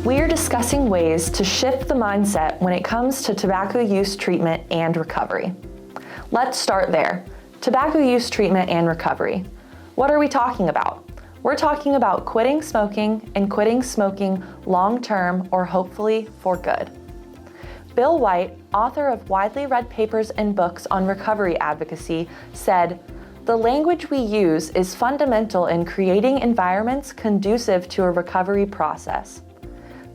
We are discussing ways to shift the mindset when it comes to tobacco use treatment and recovery. Let's start there. Tobacco use treatment and recovery. What are we talking about? We're talking about quitting smoking and quitting smoking long-term or hopefully for good. Bill White, author of widely read papers and books on recovery advocacy, said, "The language we use is fundamental in creating environments conducive to a recovery process.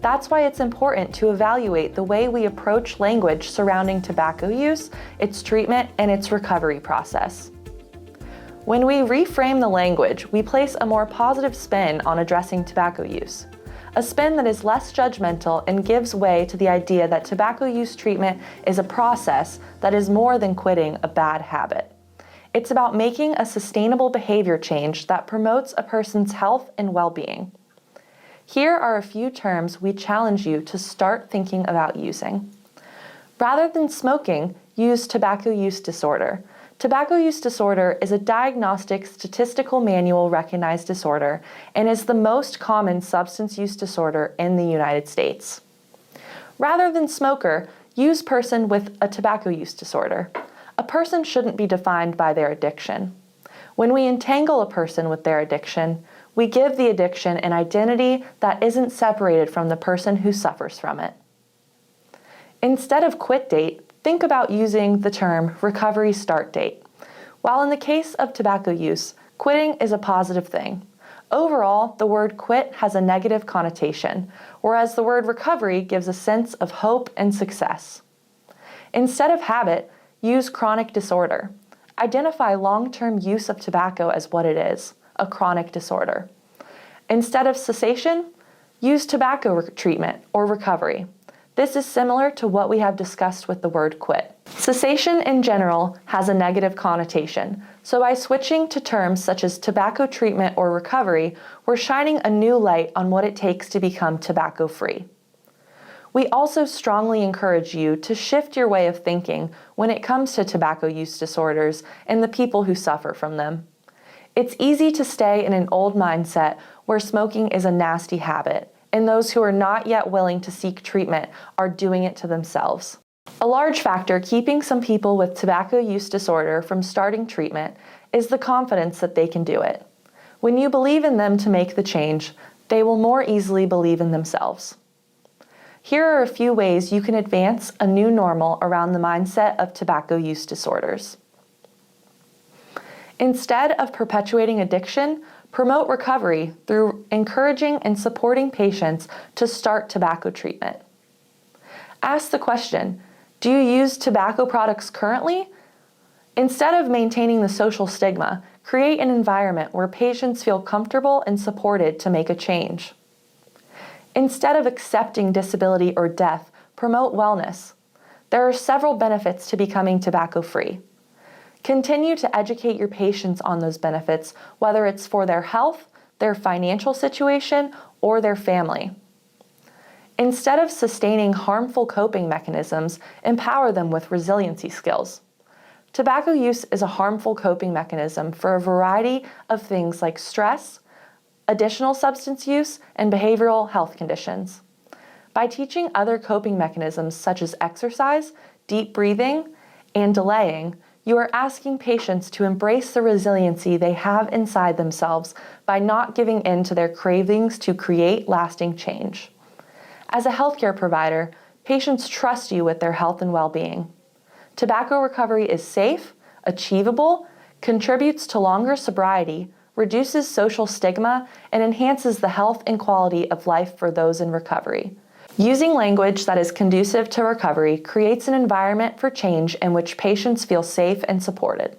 That's why it's important to evaluate the way we approach language surrounding tobacco use, its treatment, and its recovery process." When we reframe the language, we place a more positive spin on addressing tobacco use. A spin that is less judgmental and gives way to the idea that tobacco use treatment is a process that is more than quitting a bad habit. It's about making a sustainable behavior change that promotes a person's health and well-being. Here are a few terms we challenge you to start thinking about using. Rather than smoking, use tobacco use disorder. Tobacco use disorder is a diagnostic statistical manual recognized disorder and is the most common substance use disorder in the United States. Rather than smoker, use person with a tobacco use disorder. A person shouldn't be defined by their addiction. When we entangle a person with their addiction, we give the addiction an identity that isn't separated from the person who suffers from it. Instead of quit date, think about using the term recovery start date. While in the case of tobacco use, quitting is a positive thing. Overall, the word quit has a negative connotation, whereas the word recovery gives a sense of hope and success. Instead of habit, use chronic disorder. Identify long-term use of tobacco as what it is, a chronic disorder. Instead of cessation, use tobacco treatment or recovery. This is similar to what we have discussed with the word quit. Cessation in general has a negative connotation, so by switching to terms such as tobacco treatment or recovery, we're shining a new light on what it takes to become tobacco-free. We also strongly encourage you to shift your way of thinking when it comes to tobacco use disorders and the people who suffer from them. It's easy to stay in an old mindset where smoking is a nasty habit, and those who are not yet willing to seek treatment are doing it to themselves. A large factor keeping some people with tobacco use disorder from starting treatment is the confidence that they can do it. When you believe in them to make the change, they will more easily believe in themselves. Here are a few ways you can advance a new normal around the mindset of tobacco use disorders. Instead of perpetuating addiction, promote recovery through encouraging and supporting patients to start tobacco treatment. Ask the question, do you use tobacco products currently? Instead of maintaining the social stigma, create an environment where patients feel comfortable and supported to make a change. Instead of accepting disability or death, promote wellness. There are several benefits to becoming tobacco-free. Continue to educate your patients on those benefits, whether it's for their health, their financial situation, or their family. Instead of sustaining harmful coping mechanisms, empower them with resiliency skills. Tobacco use is a harmful coping mechanism for a variety of things like stress, additional substance use, and behavioral health conditions. By teaching other coping mechanisms such as exercise, deep breathing, and delaying, you are asking patients to embrace the resiliency they have inside themselves by not giving in to their cravings to create lasting change. As a healthcare provider, patients trust you with their health and well-being. Tobacco recovery is safe, achievable, contributes to longer sobriety, reduces social stigma, and enhances the health and quality of life for those in recovery. Using language that is conducive to recovery creates an environment for change in which patients feel safe and supported.